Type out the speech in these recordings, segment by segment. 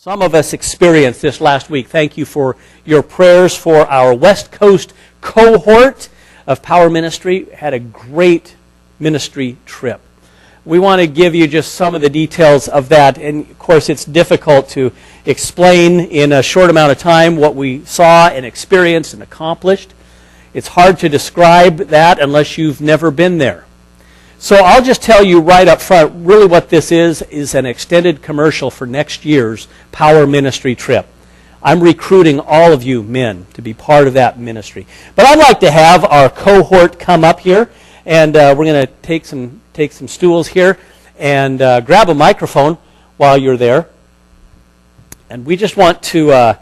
Some of us experienced this last week. Thank you for your prayers for our West Coast cohort of Power Ministry. Had a great ministry trip. We want to give you just some of the details of that. And of course, it's difficult to explain in a short amount of time what we saw and experienced and accomplished. It's hard to describe that unless you've never been there. So I'll just tell you right up front, really what this is an extended commercial for next year's Power Ministry trip. I'm recruiting all of you men to be part of that ministry. But I'd like to have our cohort come up here, and we're going to take some stools here and grab a microphone while you're there. And we just want to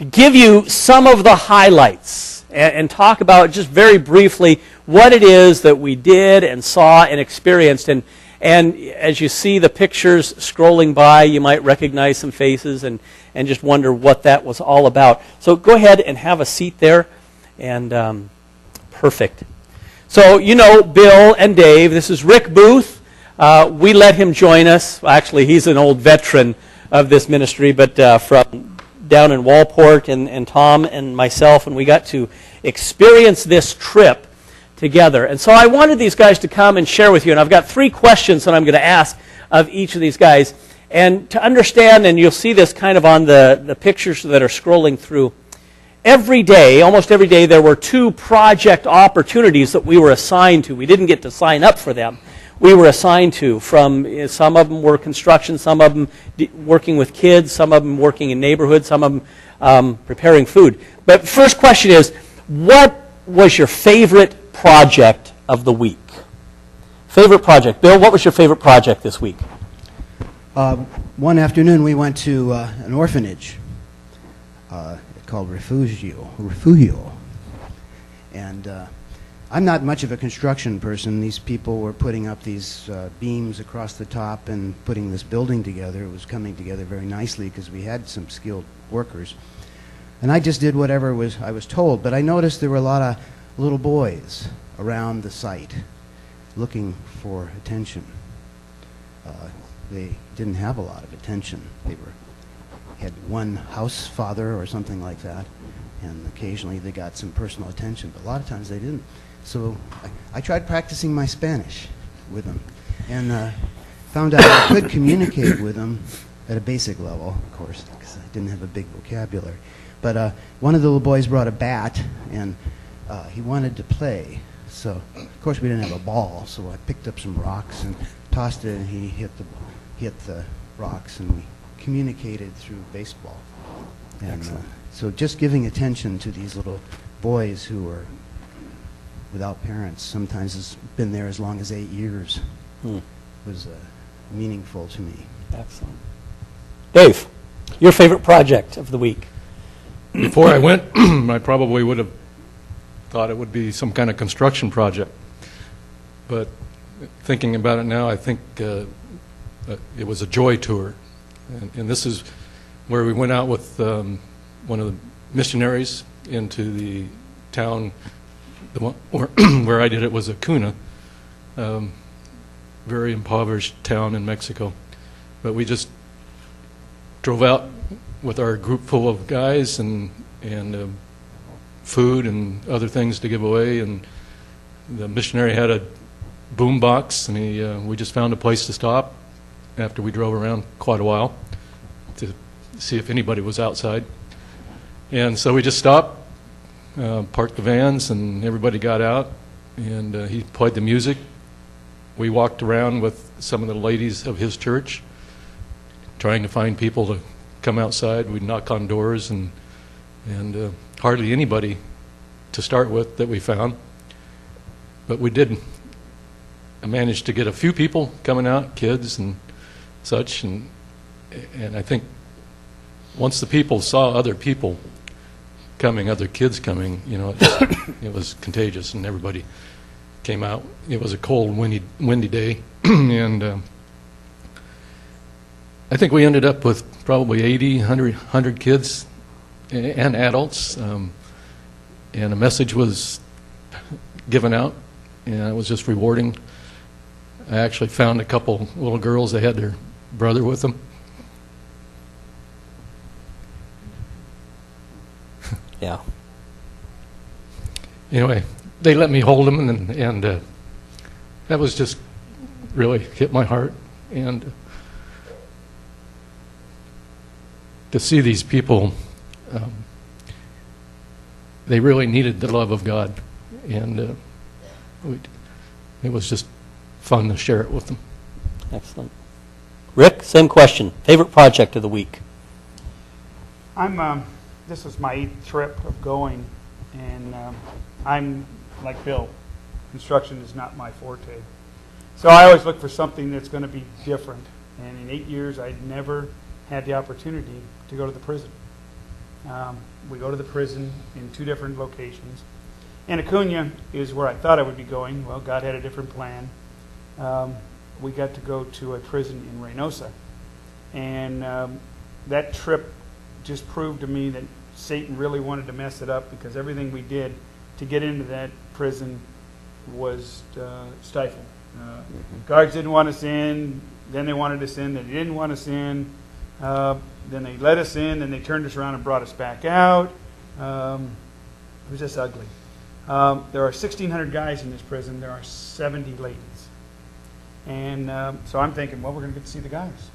give you some of the highlights and talk about just very briefly what it is that we did and saw and experienced. And as you see the pictures scrolling by, you might recognize some faces and just wonder what that was all about. So go ahead and have a seat there. And perfect. So you know Bill and Dave. This is Rick Booth. We let him join us. Actually, he's an old veteran of this ministry, but from down in Walport, and Tom and myself, and we got to experience this trip together. And so I wanted these guys to come and share with you, and I've got 3 questions that I'm going to ask of each of these guys. And to understand, and you'll see this kind of on the pictures that are scrolling through, every day, almost every day, there were 2 project opportunities that we were assigned to. We didn't get to sign up for them. We were assigned to. From some of them were construction, some of them working with kids, some of them working in neighborhoods, some of them preparing food. But first question is, what was your favorite project of the week? Favorite project. Bill, what was your favorite project this week? One afternoon we went to an orphanage called Refugio. And I'm not much of a construction person. These people were putting up these beams across the top and putting this building together. It was coming together very nicely because we had some skilled workers. And I just did whatever I was told. But I noticed there were a lot of little boys around the site looking for attention. They didn't have a lot of attention. They had one house father or something like that, and occasionally they got some personal attention, but a lot of times they didn't. So I tried practicing my Spanish with them, and found out I could communicate with them at a basic level, of course, because I didn't have a big vocabulary. But one of the little boys brought a bat, and he wanted to play. So, of course, we didn't have a ball, so I picked up some rocks and tossed it, and he hit the rocks, and we communicated through baseball. And so just giving attention to these little boys who are without parents, sometimes has been there as long as 8 years, was meaningful to me. Excellent. Dave, your favorite project of the week? Before I went, I probably would have thought it would be some kind of construction project. But thinking about it now, I think it was a joy tour. And this is where we went out with one of the missionaries into the town. The one where I did it was Acuna, very impoverished town in Mexico. But we just drove out with our group full of guys and food and other things to give away. And the missionary had a boom box, and we just found a place to stop after we drove around quite a while to see if anybody was outside. And so we just stopped, parked the vans, and everybody got out, and he played the music. We walked around with some of the ladies of his church, trying to find people to come outside. We'd knock on doors, and hardly anybody to start with that we found. But we did manage to get a few people coming out, kids and such, and I think once the people saw other people coming, other kids coming, you know, it was contagious, and everybody came out. It was a cold, windy day, and I think we ended up with probably 80, 100 kids and adults, and a message was given out, and it was just rewarding. I actually found a couple little girls. They had their brother with them, Yeah. Anyway, they let me hold him, and that was just really hit my heart. And to see these people, they really needed the love of God, and it was just fun to share it with them. Excellent. Rick, same question. Favorite project of the week? This was my 8th trip of going, and I'm like Bill. Construction is not my forte. So I always look for something that's going to be different. And in 8 years, I'd never had the opportunity to go to the prison. We go to the prison in 2 different locations. And Acuna is where I thought I would be going. Well, God had a different plan. We got to go to a prison in Reynosa. And that trip just proved to me that Satan really wanted to mess it up, because everything we did to get into that prison was stifled. Guards didn't want us in, then they wanted us in, then they didn't want us in, then they let us in, then they turned us around and brought us back out. It was just ugly. There are 1,600 guys in this prison. There are 70 ladies. And so I'm thinking, well, we're going to get to see the guys.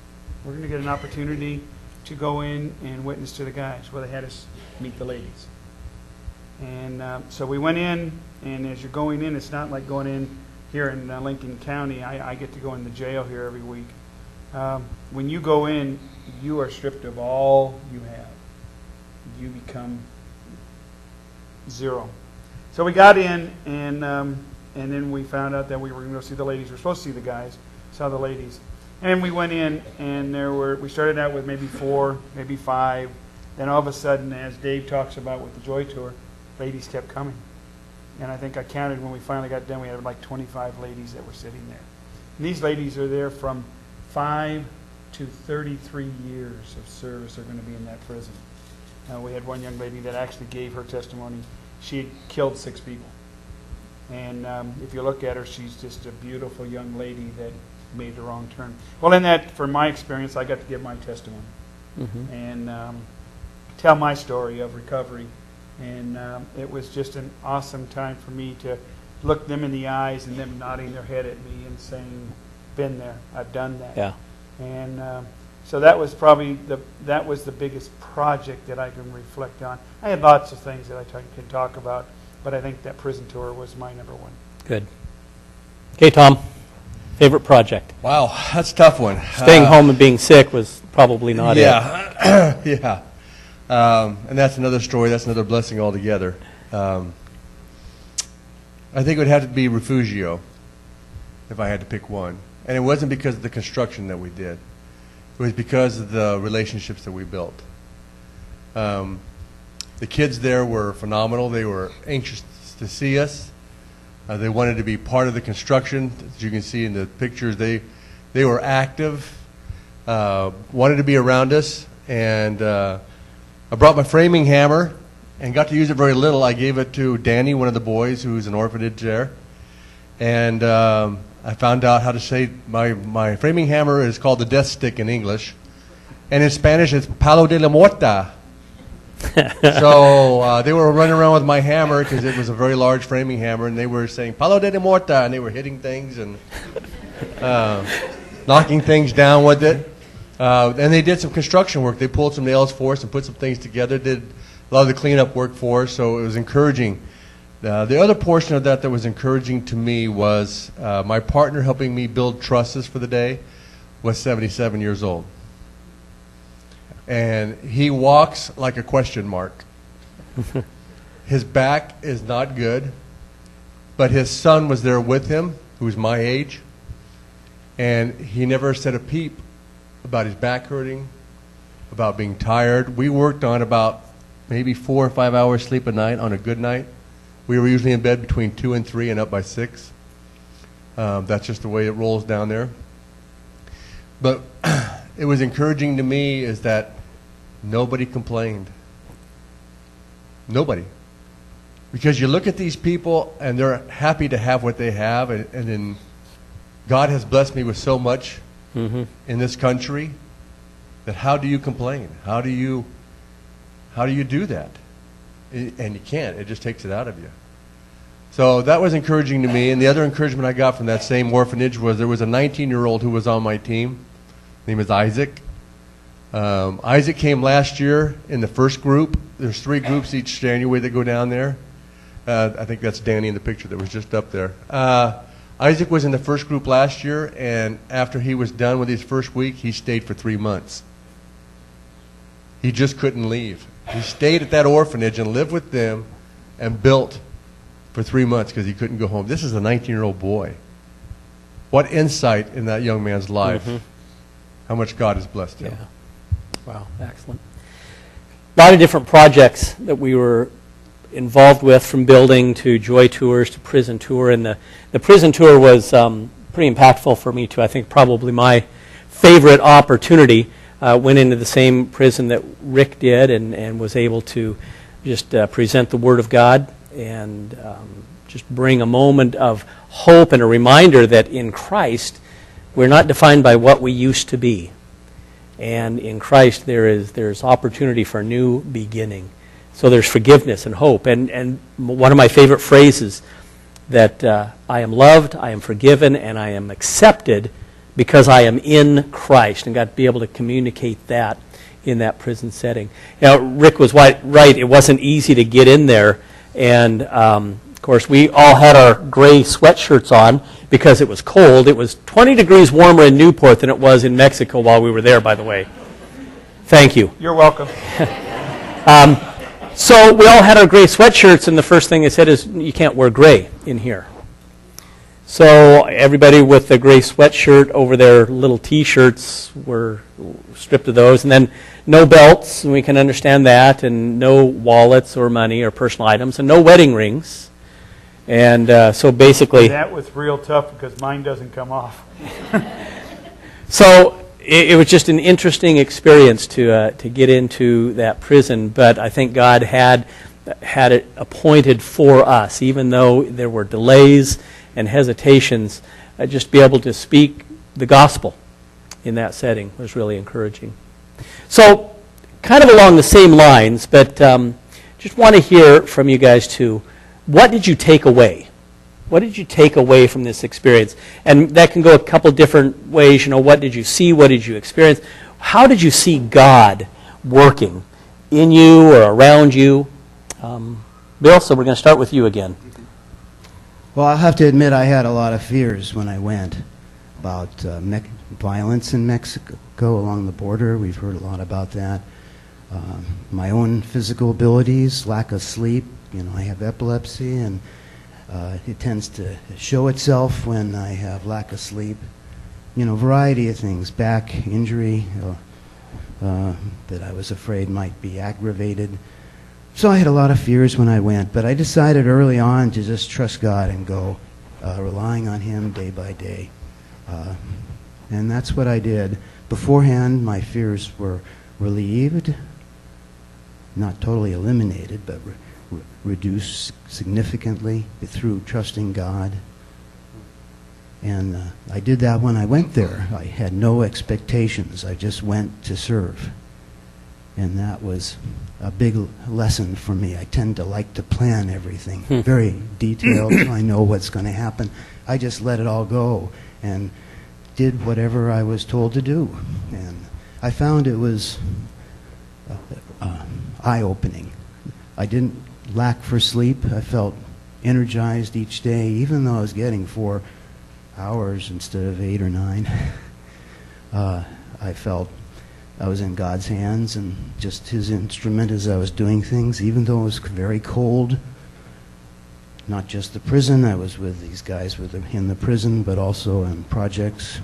We're going to get an opportunity to go in and witness to the guys. Well, they had us meet the ladies. And so we went in, and as you're going in, it's not like going in here in Lincoln County. I get to go in the jail here every week. When you go in, you are stripped of all you have. You become zero. So we got in, and then we found out that we were going to go see the ladies. We were supposed to see the guys, saw the ladies. And we went in, and we started out with maybe 4, maybe 5. Then all of a sudden, as Dave talks about with the Joy Tour, ladies kept coming. And I think I counted when we finally got done, we had like 25 ladies that were sitting there. And these ladies are there from 5 to 33 years of service are going to be in that prison. We had one young lady that actually gave her testimony. She had killed 6 people. And if you look at her, she's just a beautiful young lady that made the wrong turn. Well, in that, from my experience, I got to give my testimony and tell my story of recovery. And it was just an awesome time for me to look them in the eyes and them nodding their head at me and saying, been there, I've done that. Yeah. And so that was probably the biggest project that I can reflect on. I had lots of things that I could talk about, but I think that prison tour was my number one. Good. Okay, Tom. Favorite project? Wow, that's a tough one. Staying home and being sick was probably not it. Yeah. And that's another story. That's another blessing altogether. I think it would have to be Refugio if I had to pick one. And it wasn't because of the construction that we did. It was because of the relationships that we built. The kids there were phenomenal. They were anxious to see us. They wanted to be part of the construction. As you can see in the pictures, they were active, wanted to be around us. And I brought my framing hammer and got to use it very little. I gave it to Danny, one of the boys who's an orphanage there. And I found out how to say my framing hammer is called the death stick in English. And in Spanish, it's palo de la muerta. So they were running around with my hammer because it was a very large framing hammer, and they were saying palo de la muerta, and they were hitting things and knocking things down with it. And they did some construction work. They pulled some nails for us and put some things together, did a lot of the cleanup work for us, so it was encouraging. The other portion of that was encouraging to me was my partner helping me build trusses for the day was 77 years old. And he walks like a question mark. His back is not good, but his son was there with him, who's my age, and he never said a peep about his back hurting, about being tired. We worked on about maybe 4 or 5 hours sleep a night on a good night. We were usually in bed between 2 and 3 and up by 6. That's just the way it rolls down there. But it was encouraging to me is that nobody complained. Nobody. Because you look at these people and they're happy to have what they have, and then God has blessed me with so much in this country that how do you complain? How do you do that? and you can't. It just takes it out of you. So that was encouraging to me. And the other encouragement I got from that same orphanage was there was a 19-year-old who was on my team. His name is Isaac. Isaac came last year in the first group. There's 3 groups each January that go down there. I think that's Danny in the picture that was just up there. Isaac was in the first group last year, and after he was done with his first week, he stayed for 3 months. He just couldn't leave. He stayed at that orphanage and lived with them and built for 3 months because he couldn't go home. This is a 19-year-old boy. What insight in that young man's life. Mm-hmm. How much God has blessed him. Yeah. Wow, excellent. A lot of different projects that we were involved with, from building to joy tours to prison tour. And the prison tour was pretty impactful for me, too. I think probably my favorite opportunity. Went into the same prison that Rick did and was able to just present the Word of God and just bring a moment of hope and a reminder that in Christ we're not defined by what we used to be. And in Christ there's opportunity for a new beginning. So there's forgiveness and hope. And one of my favorite phrases that I am loved, I am forgiven, and I am accepted because I am in Christ, and got to be able to communicate that in that prison setting. Now, Rick was right. It wasn't easy to get in there, and of course, we all had our gray sweatshirts on because it was cold. It was 20 degrees warmer in Newport than it was in Mexico while we were there, by the way. Thank you. You're welcome. So we all had our gray sweatshirts, and the first thing they said is, you can't wear gray in here. So everybody with the gray sweatshirt over their little T-shirts were stripped of those. And then no belts, and we can understand that, and no wallets or money or personal items, and no wedding rings. And so basically... That was real tough because mine doesn't come off. So it was just an interesting experience to get into that prison, but I think God had it appointed for us, even though there were delays and hesitations. Just be able to speak the gospel in that setting was really encouraging. So, kind of along the same lines, but just want to hear from you guys too. What did you take away? What did you take away from this experience? And that can go a couple different ways. You know, what did you see? What did you experience? How did you see God working in you or around you? Bill, so we're going to start with you again. Well, I have to admit I had a lot of fears when I went about violence in Mexico along the border. We've heard a lot about that. My own physical abilities, lack of sleep. You know, I have epilepsy, and it tends to show itself when I have lack of sleep. You know, variety of things, back injury that I was afraid might be aggravated. So I had a lot of fears when I went, but I decided early on to just trust God and go, relying on Him day by day. And that's what I did. Beforehand, my fears were relieved, not totally eliminated, but reduced significantly through trusting God. And I did that when I went there. I had no expectations. I just went to serve. And that was a big lesson for me. I tend to like to plan everything, very detailed. I know what's going to happen. I just let it all go and did whatever I was told to do. And I found it was eye-opening. I didn't lack for sleep. I felt energized each day, even though I was getting 4 hours instead of 8 or 9. I felt I was in God's hands and just His instrument as I was doing things, even though it was very cold. Not just the prison. I was with these guys in the prison, but also in projects.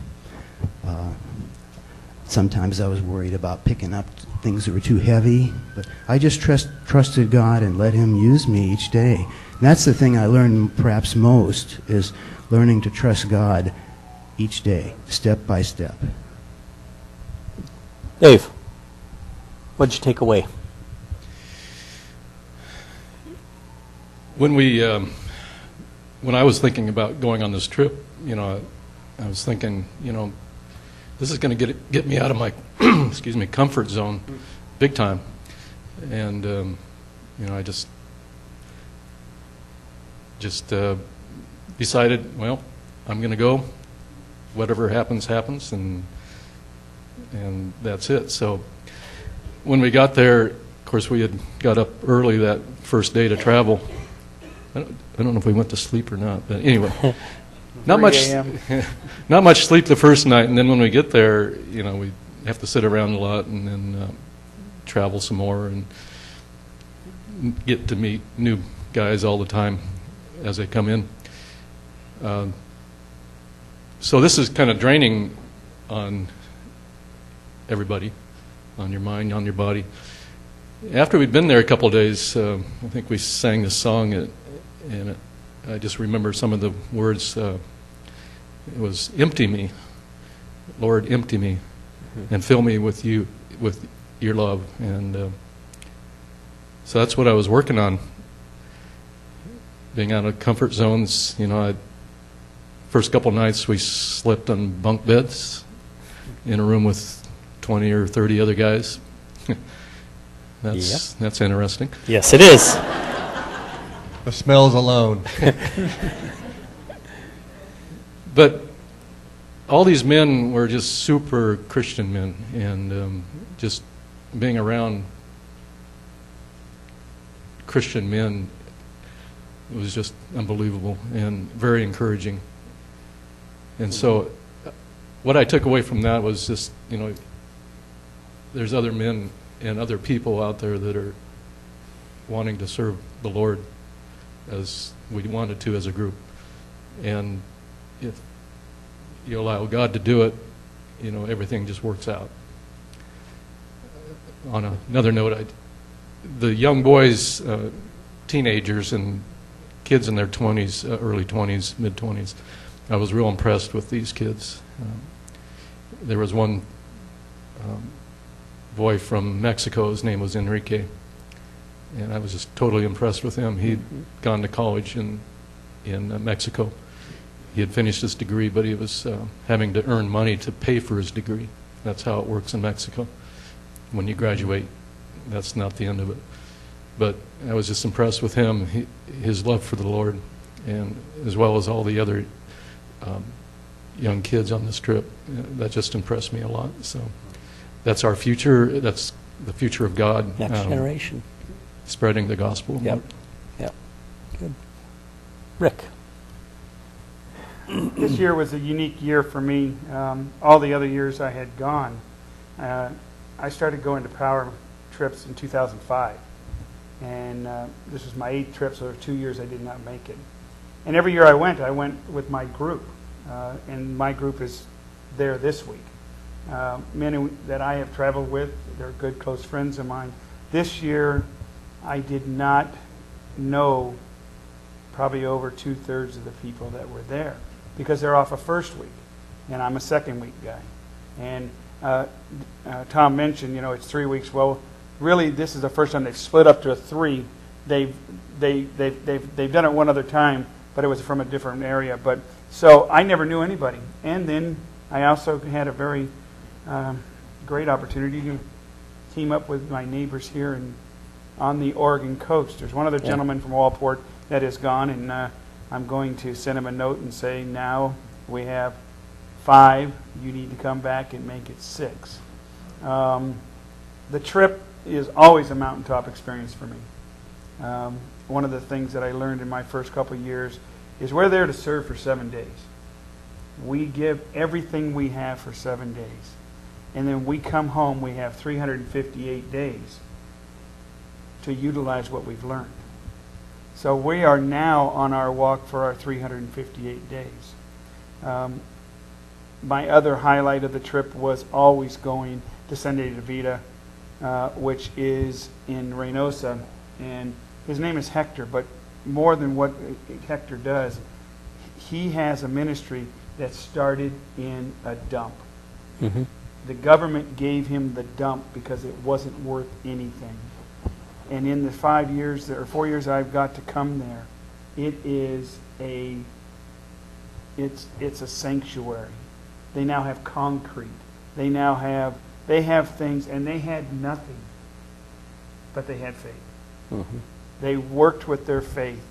Sometimes I was worried about picking up things that were too heavy, but I just trusted God and let Him use me each day. And that's the thing I learned perhaps most, is learning to trust God each day, step by step. Dave, what did you take away? When I was thinking about going on this trip, you know, I was thinking, you know, this is going to get me out of my comfort zone big time. And, you know, I just just decided, well, I'm going to go. Whatever happens, happens, and that's it. So when we got there, of course, we had got up early that first day to travel. I don't know if we went to sleep or not, but anyway, not 3 much, a.m. not much sleep the first night, and then when we get there, we have to sit around a lot and then travel some more and get to meet new guys all the time as they come in. So this is kind of draining on everybody, on your mind, on your body. After we'd been there a couple of days, I think we sang this song, and I just remember some of the words. It was, "Empty me, Lord, empty me, and fill me with you, with your love." And so that's what I was working on, being out of comfort zones. First couple nights we slept on bunk beds in a room with 20 or 30 other guys. That's interesting. Yes, it is. The smells alone. But all these men were just super Christian men, and just being around Christian men was just unbelievable and very encouraging. And so what I took away from that was just, there's other men and other people out there that are wanting to serve the Lord as we wanted to as a group. And if you allow God to do it, everything just works out. On another note, the young boys, teenagers and kids in their 20s, early 20s, mid-20s, I was real impressed with these kids. There was one boy from Mexico. His name was Enrique, and I was just totally impressed with him. He'd gone to college in Mexico. He had finished his degree, but he was having to earn money to pay for his degree. That's how it works in Mexico. When you graduate, that's not the end of it. But I was just impressed with him, his love for the Lord, and as well as all the other young kids on this trip. That just impressed me a lot. So that's our future. That's the future of God. Next generation. Spreading the gospel. Yep. Good. Rick. This year was a unique year for me. All the other years I had gone, I started going to power trips in 2005. And this was my 8th trip, so there were 2 years I did not make it. And every year I went with my group. And my group is there this week. Men that I have traveled with, they're good, close friends of mine. This year, I did not know probably over 2/3 of the people that were there because they're off a first week, and I'm a second week guy. And Tom mentioned, it's 3 weeks. Well, really, this is the first time they've split up to a 3. They've done it one other time, but it was from a different area. But so I never knew anybody. And then I also had a very great opportunity to team up with my neighbors here on the Oregon coast. There's one other gentleman from Newport that is gone, and I'm going to send him a note and say, now we have 5. You need to come back and make it 6. The trip is always a mountaintop experience for me. One of the things that I learned in my first couple of years is we're there to serve for 7 days. We give everything we have for 7 days. And then we come home, we have 358 days to utilize what we've learned. So we are now on our walk for our 358 days. My other highlight of the trip was always going to Sunday de Vida, which is in Reynosa. And his name is Hector, but more than what Hector does, he has a ministry that started in a dump. Mm-hmm. The government gave him the dump because it wasn't worth anything. And in the 5 years or 4 years I've got to come there, it's a sanctuary. They now have concrete. They have things, and they had nothing, but they had faith. Mm-hmm. They worked with their faith,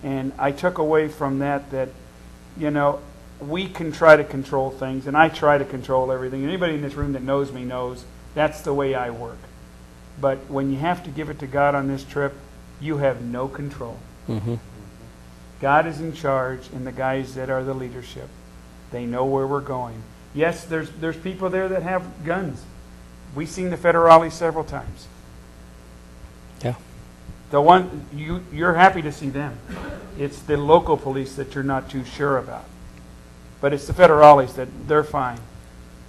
And I took away from that, you know, we can try to control things, and I try to control everything. Anybody in this room that knows me knows that's the way I work. But when you have to give it to God on this trip, you have no control. Mm-hmm. God is in charge, and the guys that are the leadership, they know where we're going. Yes, there's people there that have guns. We've seen the federales several times. Yeah. The one you're happy to see them. It's the local police that you're not too sure about. But it's the federales that they're fine.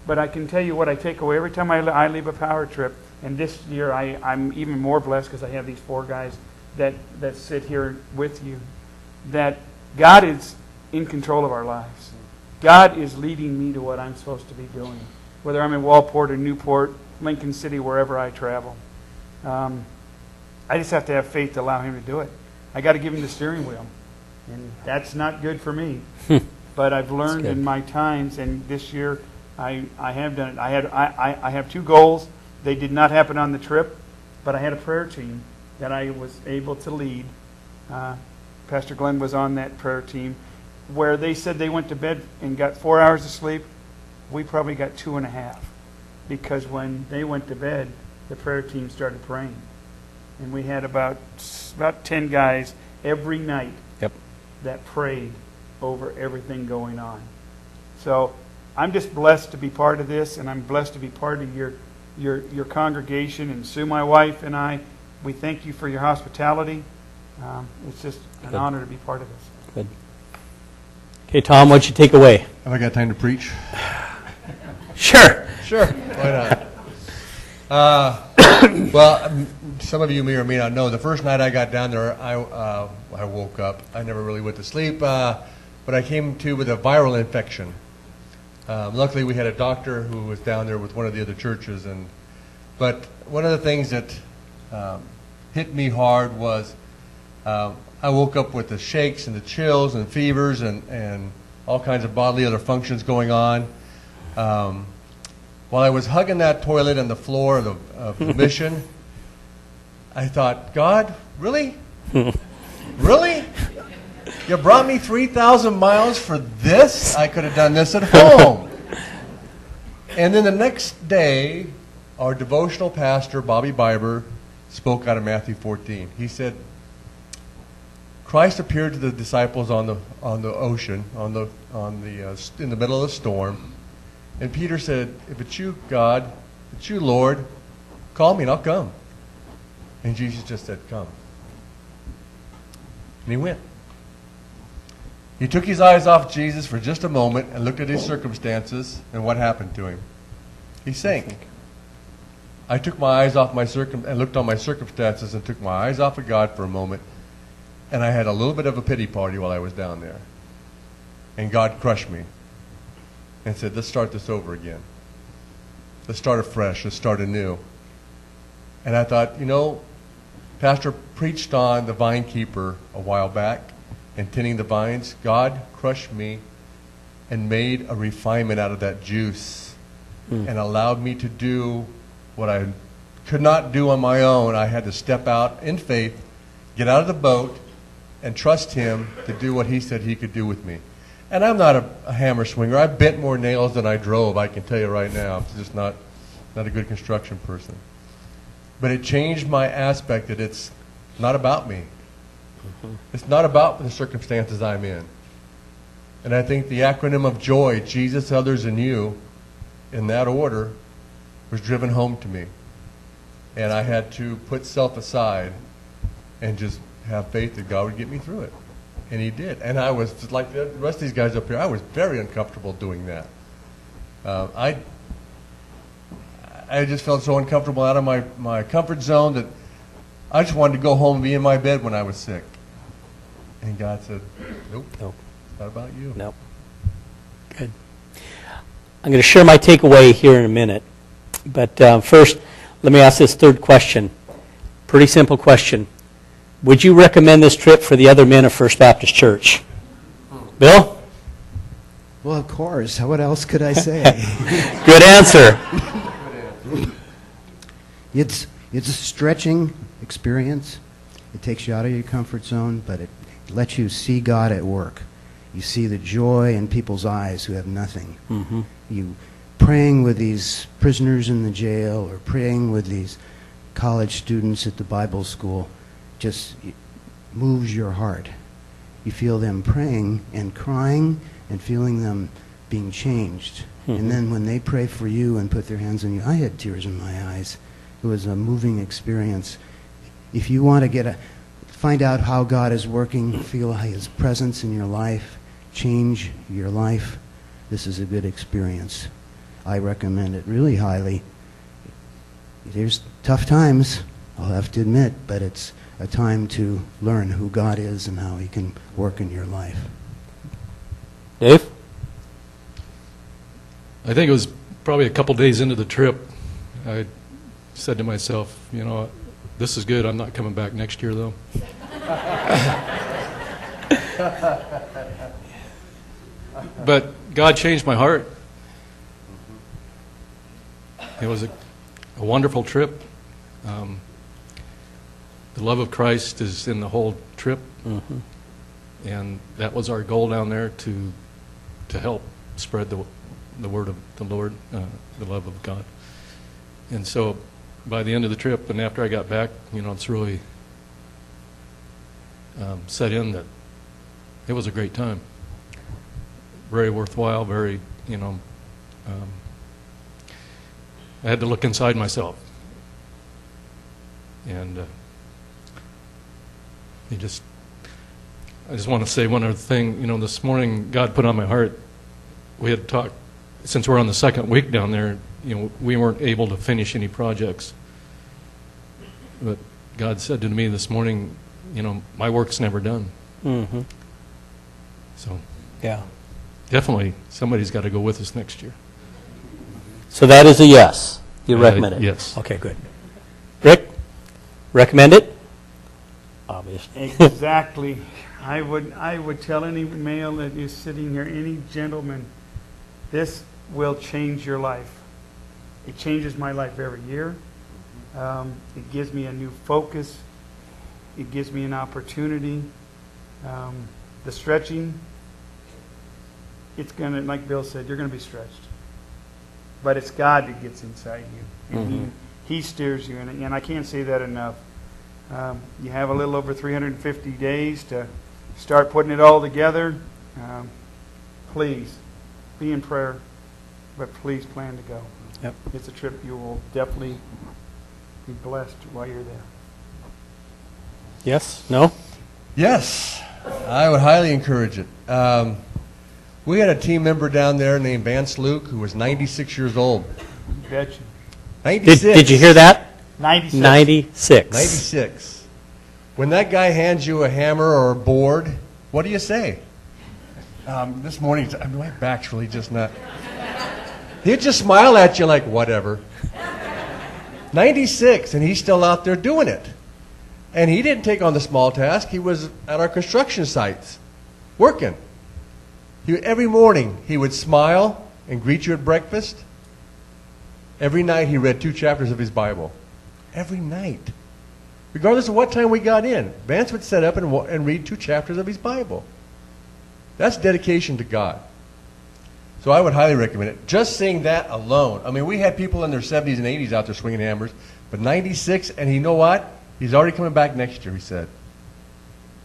But I can tell you what I take away every time I leave a power trip. And this year I'm even more blessed because I have these 4 guys that sit here with you. That God is in control of our lives. God is leading me to what I'm supposed to be doing. Whether I'm in Walport or Newport, Lincoln City, wherever I travel. I just have to have faith to allow Him to do it. I got to give Him the steering wheel. And that's not good for me. But I've learned in my times, and this year I have done it. I have 2 goals. They did not happen on the trip, but I had a prayer team that I was able to lead. Pastor Glenn was on that prayer team, where they said they went to bed and got 4 hours of sleep. We probably got 2.5, because when they went to bed, the prayer team started praying, and we had about 10 guys every night that prayed over everything going on. So I'm just blessed to be part of this, and I'm blessed to be part of your congregation. And Sue, my wife, and I, we thank you for your hospitality. It's just an honor to be part of this. Good. Okay, Tom, what'd you take away? Have I got time to preach? Sure. Sure. Why not? Well, some of you may or may not know, the first night I got down there, I woke up. I never really went to sleep, but I came to with a viral infection. Luckily, we had a doctor who was down there with one of the other churches. But one of the things that hit me hard was I woke up with the shakes and the chills and fevers and all kinds of bodily other functions going on. While I was hugging that toilet and the floor of the mission, I thought, God, really? Really? You brought me 3,000 miles for this? I could have done this at home. And then the next day, our devotional pastor, Bobby Biber, spoke out of Matthew 14. He said, Christ appeared to the disciples on the ocean, in the middle of the storm. And Peter said, if it's you, God, if it's you, Lord, call me and I'll come. And Jesus just said, come. And he went. He took his eyes off Jesus for just a moment and looked at his circumstances, and what happened to him? He sank. I took my eyes off and looked on my circumstances and took my eyes off of God for a moment, and I had a little bit of a pity party while I was down there. And God crushed me and said, let's start this over again. Let's start afresh. Let's start anew. And I thought, Pastor preached on the vine keeper a while back and tending the vines. God crushed me and made a refinement out of that juice and allowed me to do what I could not do on my own. I had to step out in faith, get out of the boat, and trust Him to do what He said He could do with me. And I'm not a hammer swinger. I bent more nails than I drove, I can tell you right now. I'm just not a good construction person. But it changed my aspect that it's not about me. It's not about the circumstances I'm in. And I think the acronym of joy, Jesus, others, and you, in that order, was driven home to me. And I had to put self aside and just have faith that God would get me through it. And He did. And I was, just like the rest of these guys up here, I was very uncomfortable doing that. I just felt so uncomfortable out of my comfort zone that I just wanted to go home and be in my bed when I was sick. And God said, nope. It's not about you. Nope. Good. I'm going to share my takeaway here in a minute. But first, let me ask this third question. Pretty simple question. Would you recommend this trip for the other men of First Baptist Church? Bill? Well, of course. What else could I say? Good answer. It's a stretching experience. It takes you out of your comfort zone, but lets you see God at work. You see the joy in people's eyes who have nothing. Mm-hmm. You praying with these prisoners in the jail or praying with these college students at the Bible school just moves your heart. You feel them praying and crying and feeling them being changed. Mm-hmm. And then when they pray for you and put their hands on you, I had tears in my eyes. It was a moving experience. If you want to find out how God is working, feel His presence in your life, change your life, this is a good experience. I recommend it really highly. There's tough times, I'll have to admit, but it's a time to learn who God is and how He can work in your life. Dave? I think it was probably a couple days into the trip, I said to myself, this is good. I'm not coming back next year, though. But God changed my heart. It was a wonderful trip. The love of Christ is in the whole trip. Mm-hmm. And that was our goal down there, to help spread the word of the Lord, the love of God. And so by the end of the trip and after I got back, it's really set in that it was a great time. Very worthwhile, very, I had to look inside myself. And I just want to say one other thing. This morning God put on my heart, we had talked, since we're on the second week down there, we weren't able to finish any projects. But God said to me this morning, my work's never done. Mm-hmm. So Yeah. definitely somebody's got to go with us next year. So that is a yes. You recommend it? Yes. Okay, good. Rick? Recommend it? Obviously. Exactly. I would tell any male that is sitting here, any gentleman, this will change your life. It changes my life every year. It gives me a new focus. It gives me an opportunity. The stretching, it's going to, like Bill said, you're going to be stretched. But it's God that gets inside you. And Mm-hmm. He steers you. And I can't say that enough. You have a little over 350 days to start putting it all together. Please, be in prayer, but please plan to go. Yep. It's a trip you will definitely be blessed while you're there. Yes? No? Yes, I would highly encourage it. We had a team member down there named Vance Luke who was 96 years old. Betcha. 96. Did you hear that? 96. 96. 96. When that guy hands you a hammer or a board, what do you say? This morning, my back's really just not. He'd just smile at you like, whatever. 96, and he's still out there doing it. And he didn't take on the small task. He was at our construction sites, working. Every morning, he would smile and greet you at breakfast. Every night, he read 2 chapters of his Bible. Every night. Regardless of what time we got in, Vance would set up and read 2 chapters of his Bible. That's dedication to God. So I would highly recommend it. Just seeing that alone. I mean, we had people in their 70s and 80s out there swinging hammers, but 96, and you know what? He's already coming back next year, he said.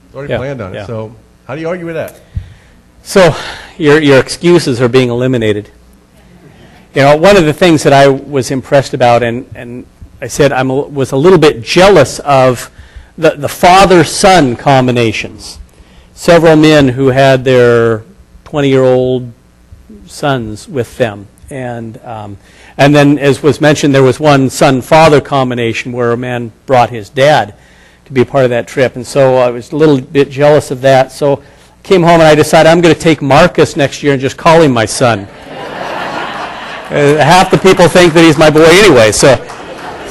He's already planned on it. Yeah. So how do you argue with that? So your excuses are being eliminated. One of the things that I was impressed about, and I said I was a little bit jealous of the father-son combinations. Several men who had their 20-year-old sons with them. And then, as was mentioned, there was one son-father combination where a man brought his dad to be a part of that trip. And so I was a little bit jealous of that. So I came home and I decided I'm going to take Marcus next year and just call him my son. Half the people think that he's my boy anyway, so...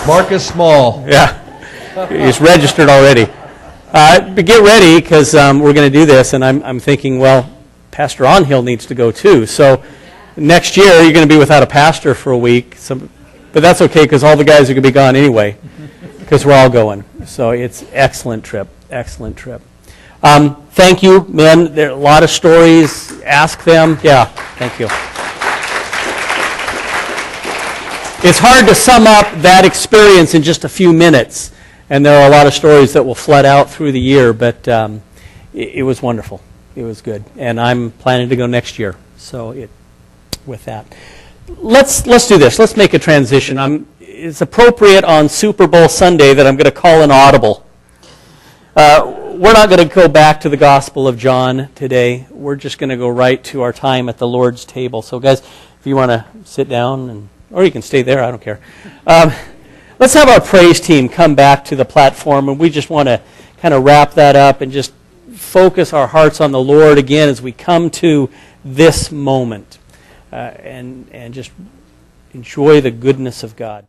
Marcus Small. Yeah, he's registered already. But get ready, because we're going to do this, and I'm thinking, well, Pastor Onhill needs to go too. So next year, you're going to be without a pastor for a week. But that's okay, because all the guys are going to be gone anyway, because we're all going. So it's excellent trip, excellent trip. Thank you, men. There are a lot of stories. Ask them. Yeah, thank you. It's hard to sum up that experience in just a few minutes, and there are a lot of stories that will flood out through the year, but it was wonderful. It was good, and I'm planning to go next year. So with that, let's do this. Let's make a transition. It's appropriate on Super Bowl Sunday that I'm going to call an audible. We're not going to go back to the Gospel of John today. We're just going to go right to our time at the Lord's table. So guys, if you want to sit down, or you can stay there, I don't care. Let's have our praise team come back to the platform, and we just want to kind of wrap that up and just focus our hearts on the Lord again as we come to this moment and just enjoy the goodness of God.